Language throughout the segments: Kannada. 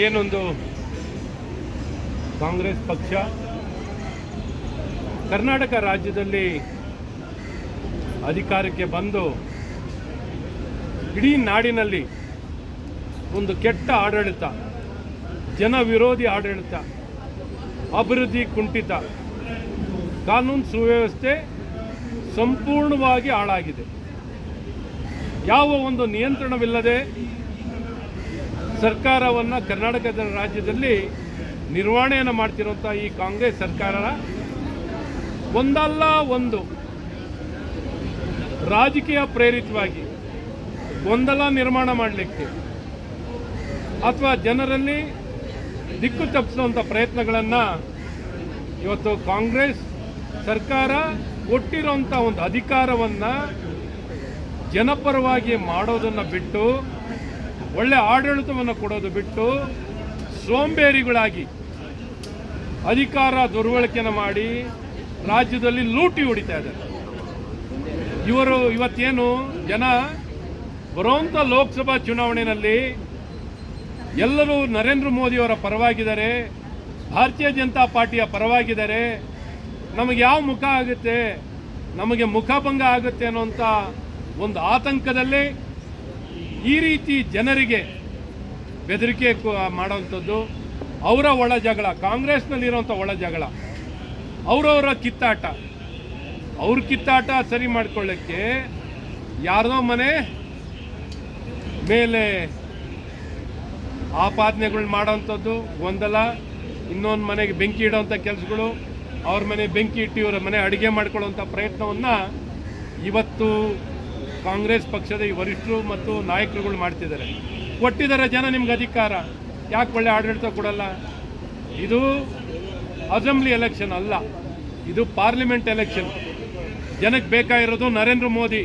ಏನೊಂದು ಕಾಂಗ್ರೆಸ್ ಪಕ್ಷ ಕರ್ನಾಟಕ ರಾಜ್ಯದಲ್ಲಿ ಅಧಿಕಾರಕ್ಕೆ ಬಂದು ಇಡೀ ನಾಡಿನಲ್ಲಿ ಒಂದು ಕೆಟ್ಟ ಆಡಳಿತ, ಜನ ವಿರೋಧಿ ಆಡಳಿತ, ಅಭಿವೃದ್ಧಿ ಕುಂಠಿತ, ಕಾನೂನು ಸುವ್ಯವಸ್ಥೆ ಸಂಪೂರ್ಣವಾಗಿ ಹಾಳಾಗಿದೆ. ಯಾವ ಒಂದು ನಿಯಂತ್ರಣವಿಲ್ಲದೆ ಸರ್ಕಾರವನ್ನು ಕರ್ನಾಟಕದ ರಾಜ್ಯದಲ್ಲಿ ನಿರ್ವಹಣೆಯನ್ನು ಮಾಡ್ತಿರುವಂಥ ಈ ಕಾಂಗ್ರೆಸ್ ಸರ್ಕಾರ ಒಂದಲ್ಲ ಒಂದು ರಾಜಕೀಯ ಪ್ರೇರಿತವಾಗಿ ಗೊಂದಲ ನಿರ್ಮಾಣ ಮಾಡಲಿಕ್ಕೆ ಅಥವಾ ಜನರಲ್ಲಿ ದಿಕ್ಕು ತಪ್ಪಿಸುವಂಥ ಪ್ರಯತ್ನಗಳನ್ನು ಇವತ್ತು ಕಾಂಗ್ರೆಸ್ ಸರ್ಕಾರ ಕೊಟ್ಟಿರುವಂಥ ಒಂದು ಅಧಿಕಾರವನ್ನು ಜನಪರವಾಗಿ ಮಾಡೋದನ್ನು ಬಿಟ್ಟು, ಒಳ್ಳೆ ಆಡಳಿತವನ್ನು ಕೊಡೋದು ಬಿಟ್ಟು ಸೋಂಬೇರಿಗಳಾಗಿ ಅಧಿಕಾರ ದುರ್ಬಳಕೆಯನ್ನು ಮಾಡಿ ರಾಜ್ಯದಲ್ಲಿ ಲೂಟಿ ಹೊಡಿತಾ ಇದ್ದಾರೆ. ಇವರು ಇವತ್ತೇನು ಜನ ಬರುವಂಥ ಲೋಕಸಭಾ ಚುನಾವಣೆಯಲ್ಲಿ ಎಲ್ಲರೂ ನರೇಂದ್ರ ಮೋದಿಯವರ ಪರವಾಗಿದ್ದಾರೆ, ಭಾರತೀಯ ಜನತಾ ಪಾರ್ಟಿಯ ಪರವಾಗಿದ್ದಾರೆ, ನಮಗೆ ಯಾವ ಮುಖ ಆಗುತ್ತೆ, ನಮಗೆ ಮುಖಭಂಗ ಆಗುತ್ತೆ ಅನ್ನೋಂಥ ಒಂದು ಆತಂಕದಲ್ಲಿ ಈ ರೀತಿ ಜನರಿಗೆ ಬೆದರಿಕೆ ಮಾಡೋವಂಥದ್ದು, ಅವರ ಒಳ ಜಗಳ, ಕಾಂಗ್ರೆಸ್ನಲ್ಲಿರೋಂಥ ಒಳ ಜಗಳ, ಅವರವರ ಕಿತ್ತಾಟ, ಅವ್ರ ಕಿತ್ತಾಟ ಸರಿ ಮಾಡಿಕೊಳ್ಳೋಕ್ಕೆ ಯಾರದೋ ಮನೆ ಮೇಲೆ ಆಪಾದನೆಗಳು ಮಾಡೋವಂಥದ್ದು, ಗೊಂದಲ, ಇನ್ನೊಂದು ಮನೆಗೆ ಬೆಂಕಿ ಇಡೋವಂಥ ಕೆಲಸಗಳು, ಅವ್ರ ಮನೆ ಬೆಂಕಿ ಇಟ್ಟು ಇವರ ಮನೆ ಅಡುಗೆ ಮಾಡ್ಕೊಳ್ಳೋವಂಥ ಪ್ರಯತ್ನವನ್ನು ಇವತ್ತು ಕಾಂಗ್ರೆಸ್ ಪಕ್ಷದ ಈ ವರಿಷ್ಠರು ಮತ್ತು ನಾಯಕರುಗಳು ಮಾಡ್ತಿದ್ದಾರೆ. ಕೊಟ್ಟಿದ್ದಾರೆ ಜನ ನಿಮ್ಗೆ ಅಧಿಕಾರ, ಯಾಕೆ ಒಳ್ಳೆ ಆಡಳಿತ ಕೊಡಲ್ಲ? ಇದು ಅಸೆಂಬ್ಲಿ ಎಲೆಕ್ಷನ್ ಅಲ್ಲ, ಇದು ಪಾರ್ಲಿಮೆಂಟ್ ಎಲೆಕ್ಷನ್. ಜನಕ್ಕೆ ಬೇಕಾಗಿರೋದು ನರೇಂದ್ರ ಮೋದಿ.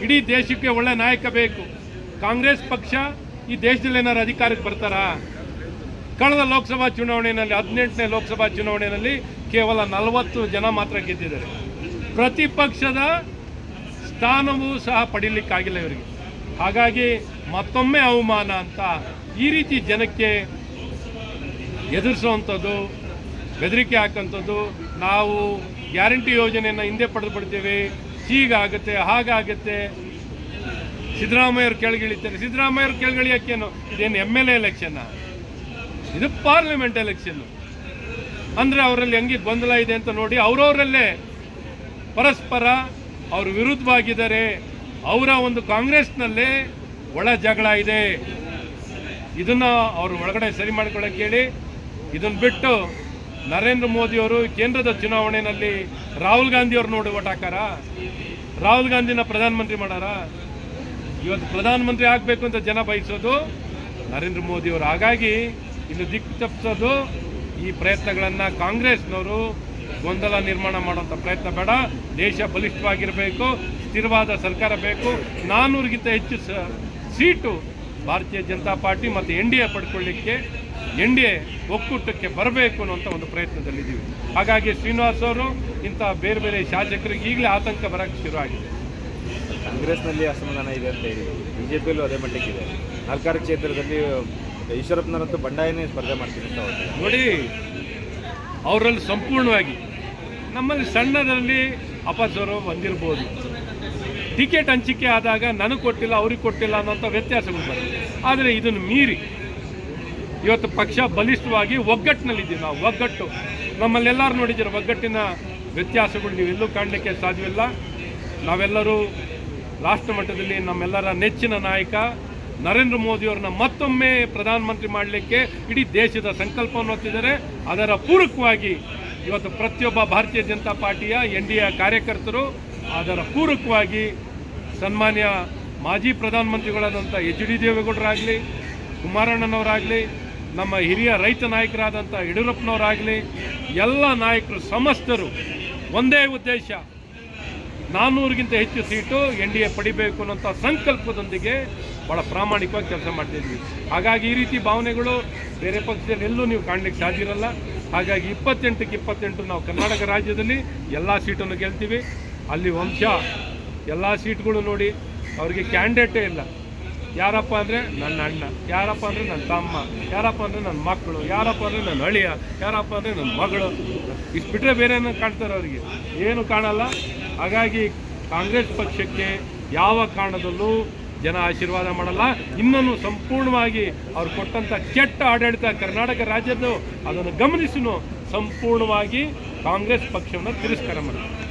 ಇಡೀ ದೇಶಕ್ಕೆ ಒಳ್ಳೆ ನಾಯಕ ಬೇಕು. ಕಾಂಗ್ರೆಸ್ ಪಕ್ಷ ಈ ದೇಶದಲ್ಲಿ ಏನಾದ್ರು ಅಧಿಕಾರಕ್ಕೆ ಬರ್ತಾರಾ? ಕಳೆದ ಲೋಕಸಭಾ ಚುನಾವಣೆಯಲ್ಲಿ 18ನೇ ಲೋಕಸಭಾ ಚುನಾವಣೆಯಲ್ಲಿ ಕೇವಲ 40 ಜನ ಮಾತ್ರ ಗೆದ್ದಿದ್ದಾರೆ. ಪ್ರತಿಪಕ್ಷದ ಸ್ಥಾನವೂ ಸಹ ಪಡೀಲಿಕ್ಕಾಗಿಲ್ಲ ಇವರಿಗೆ. ಹಾಗಾಗಿ ಮತ್ತೊಮ್ಮೆ ಅವಮಾನ ಅಂತ ಈ ರೀತಿ ಜನಕ್ಕೆ ಎದುರಿಸುವಂಥದ್ದು, ಬೆದರಿಕೆ ಹಾಕೋಂಥದ್ದು, ನಾವು ಗ್ಯಾರಂಟಿ ಯೋಜನೆಯನ್ನು ಹಿಂದೆ ಪಡೆದು ಬಿಡ್ತೀವಿ, ಹೀಗಾಗುತ್ತೆ ಹಾಗಾಗುತ್ತೆ, ಸಿದ್ದರಾಮಯ್ಯವ್ರು ಕೆಳಗಿಳಿತಾರೆ. ಸಿದ್ದರಾಮಯ್ಯವ್ರು ಕೆಳಗಿಳಿಯೋಕ್ಕೇನು? ಇದೇನು MLA ಎಲೆಕ್ಷನ್ನ? ಇದು ಪಾರ್ಲಿಮೆಂಟ್ ಎಲೆಕ್ಷನ್ನು. ಅಂದರೆ ಅವರಲ್ಲಿ ಹೆಂಗೆ ಗೊಂದಲ ಇದೆ ಅಂತ ನೋಡಿ, ಅವರವರಲ್ಲೇ ಪರಸ್ಪರ ಅವರು ವಿರುದ್ಧವಾಗಿದ್ದಾರೆ. ಅವರ ಒಂದು ಕಾಂಗ್ರೆಸ್ನಲ್ಲೇ ಒಳ ಜಗಳ ಇದೆ. ಇದನ್ನು ಅವರು ಒಳಗಡೆ ಸರಿ ಮಾಡ್ಕೊಳ್ಳೋಕೆ ಹೇಳಿ, ಇದನ್ನು ಬಿಟ್ಟು ನರೇಂದ್ರ ಮೋದಿಯವರು ಕೇಂದ್ರದ ಚುನಾವಣೆಯಲ್ಲಿ ರಾಹುಲ್ ಗಾಂಧಿಯವ್ರು ನೋಡಿ ಓಟ್ ಹಾಕಾರ? ರಾಹುಲ್ ಗಾಂಧಿನ ಪ್ರಧಾನಮಂತ್ರಿ ಮಾಡಾರ? ಇವತ್ತು ಪ್ರಧಾನಮಂತ್ರಿ ಆಗಬೇಕು ಅಂತ ಜನ ಬಯಸೋದು ನರೇಂದ್ರ ಮೋದಿಯವರು. ಹಾಗಾಗಿ ಇನ್ನು ದಿಕ್ಕು ತಪ್ಪಿಸೋದು ಈ ಪ್ರಯತ್ನಗಳನ್ನು ಕಾಂಗ್ರೆಸ್ನವರು ಗೊಂದಲ ನಿರ್ಮಾಣ ಮಾಡುವಂಥ ಪ್ರಯತ್ನ ಬೇಡ. ದೇಶ ಬಲಿಷ್ಠವಾಗಿರಬೇಕು, ಸ್ಥಿರವಾದ ಸರ್ಕಾರ ಬೇಕು. 400ಗಿಂತ ಹೆಚ್ಚು ಸೀಟು ಭಾರತೀಯ ಜನತಾ ಪಾರ್ಟಿ ಮತ್ತು NDA ಪಡ್ಕೊಳ್ಳಿಕ್ಕೆ, NDA ಒಕ್ಕೂಟಕ್ಕೆ ಬರಬೇಕು ಅನ್ನೋಂಥ ಒಂದು ಪ್ರಯತ್ನದಲ್ಲಿದ್ದೀವಿ. ಹಾಗಾಗಿ ಶ್ರೀನಿವಾಸ್ ಅವರು ಇಂಥ ಬೇರೆ ಬೇರೆ ಶಾಸಕರಿಗೆ ಈಗಲೇ ಆತಂಕ ಬರೋಕ್ಕೆ ಶುರುವಾಗಿದೆ. ಕಾಂಗ್ರೆಸ್ನಲ್ಲಿ ಅಸಮಾಧಾನ ಇದೆ ಅಂತ ಹೇಳಿ, BJPಯಲ್ಲೂ ಅದೇ ಮಟ್ಟಕ್ಕಿದೆ. 4 ಕ್ಷೇತ್ರದಲ್ಲಿ ಈಶ್ವರಪ್ಪನವರಂತೂ ಬಂಡಾಯನೇ ಸ್ಪರ್ಧೆ ಮಾಡ್ತೀನಿ ಅಂತ ಹೋಗ್ತಾರೆ. ನೋಡಿ, ಅವರಲ್ಲಿ ಸಂಪೂರ್ಣವಾಗಿ ನಮ್ಮಲ್ಲಿ ಸಣ್ಣದರಲ್ಲಿ ಅಪಸ್ವರ ಬಂದಿರ್ಬೋದು. ಟಿಕೆಟ್ ಹಂಚಿಕೆ ಆದಾಗ ನನಗೆ ಕೊಟ್ಟಿಲ್ಲ, ಅವ್ರಿಗೆ ಕೊಟ್ಟಿಲ್ಲ ಅನ್ನೋಂಥ ವ್ಯತ್ಯಾಸಗಳು ಬರ್ತದೆ. ಆದರೆ ಇದನ್ನು ಮೀರಿ ಇವತ್ತು ಪಕ್ಷ ಬಲಿಷ್ಠವಾಗಿ ಒಗ್ಗಟ್ಟಿನಲ್ಲಿದ್ದೀವಿ ನಾವು. ಒಗ್ಗಟ್ಟು ನಮ್ಮಲ್ಲೆಲ್ಲರೂ ನೋಡಿದ್ದೀರ, ಒಗ್ಗಟ್ಟಿನ ವ್ಯತ್ಯಾಸಗಳು ನೀವೆಲ್ಲೂ ಕಾಣಲಿಕ್ಕೆ ಸಾಧ್ಯವಿಲ್ಲ. ನಾವೆಲ್ಲರೂ ರಾಷ್ಟ್ರ ಮಟ್ಟದಲ್ಲಿ ನಮ್ಮೆಲ್ಲರ ನೆಚ್ಚಿನ ನಾಯಕ ನರೇಂದ್ರ ಮೋದಿಯವ್ರನ್ನ ಮತ್ತೊಮ್ಮೆ ಪ್ರಧಾನಮಂತ್ರಿ ಮಾಡಲಿಕ್ಕೆ ಇಡೀ ದೇಶದ ಸಂಕಲ್ಪವನ್ನು ಹೊತ್ತಿದ್ದಾರೆ. ಅದರ ಪೂರಕವಾಗಿ ಇವತ್ತು ಪ್ರತಿಯೊಬ್ಬ ಭಾರತೀಯ ಜನತಾ ಪಾರ್ಟಿಯ NDA ಕಾರ್ಯಕರ್ತರು ಅದರ ಪೂರಕವಾಗಿ ಸನ್ಮಾನ್ಯ ಮಾಜಿ ಪ್ರಧಾನಮಂತ್ರಿಗಳಾದಂಥ HD ದೇವೇಗೌಡರಾಗಲಿ, ಕುಮಾರಣ್ಣನವರಾಗಲಿ, ನಮ್ಮ ಹಿರಿಯ ರೈತ ನಾಯಕರಾದಂಥ ಯಡಿಯೂರಪ್ಪನವರಾಗಲಿ, ಎಲ್ಲ ನಾಯಕರು ಸಮಸ್ತರು ಒಂದೇ ಉದ್ದೇಶ, 400ಗಿಂತ ಹೆಚ್ಚು ಸೀಟು NDA ಪಡಿಬೇಕು ಅನ್ನೋಂಥ ಸಂಕಲ್ಪದೊಂದಿಗೆ ಭಾಳ ಪ್ರಾಮಾಣಿಕವಾಗಿ ಕೆಲಸ ಮಾಡ್ತಿದ್ವಿ. ಹಾಗಾಗಿ ಈ ರೀತಿ ಭಾವನೆಗಳು ಬೇರೆ ಪಕ್ಷದಲ್ಲಿ ಎಲ್ಲೂ ನೀವು ಕಾಣಲಿಕ್ಕೆ ಸಾಧ್ಯ ಇರಲ್ಲ. ಹಾಗಾಗಿ 28ಕ್ಕೆ 28 ನಾವು ಕರ್ನಾಟಕ ರಾಜ್ಯದಲ್ಲಿ ಎಲ್ಲ ಸೀಟನ್ನು ಗೆಲ್ತೀವಿ. ಅಲ್ಲಿ ವಂಶ ಎಲ್ಲ ಸೀಟ್ಗಳು ನೋಡಿ ಅವರಿಗೆ ಕ್ಯಾಂಡಿಡೇಟೇ ಇಲ್ಲ. ಯಾರಪ್ಪ ಅಂದರೆ ನನ್ನ ಅಣ್ಣ, ಯಾರಪ್ಪ ಅಂದರೆ ನನ್ನ ತಮ್ಮ, ಯಾರಪ್ಪ ಅಂದರೆ ನನ್ನ ಮಕ್ಕಳು, ಯಾರಪ್ಪ ಅಂದರೆ ನನ್ನ ಅಳಿಯ, ಯಾರಪ್ಪ ಅಂದರೆ ನನ್ನ ಮಗಳು. ಇಷ್ಟು ಬಿಟ್ಟರೆ ಬೇರೆ ಏನೋ ಕಾಣ್ತಾರೆ ಅವರಿಗೆ, ಏನು ಕಾಣಲ್ಲ. ಹಾಗಾಗಿ ಕಾಂಗ್ರೆಸ್ ಪಕ್ಷಕ್ಕೆ ಯಾವ ಕಾರಣದಲ್ಲೂ ಜನ ಆಶೀರ್ವಾದ ಮಾಡಲ್ಲ. ಇನ್ನೂ ಸಂಪೂರ್ಣವಾಗಿ ಅವ್ರು ಕೊಟ್ಟಂಥ ಕೆಟ್ಟ ಆಡಳಿತ ಕರ್ನಾಟಕ ರಾಜ್ಯದ್ದು ಅದನ್ನು ಗಮನಿಸಿನೂ ಸಂಪೂರ್ಣವಾಗಿ ಕಾಂಗ್ರೆಸ್ ಪಕ್ಷವನ್ನು ತಿರಸ್ಕಾರ ಮಾಡ್ತಾರೆ.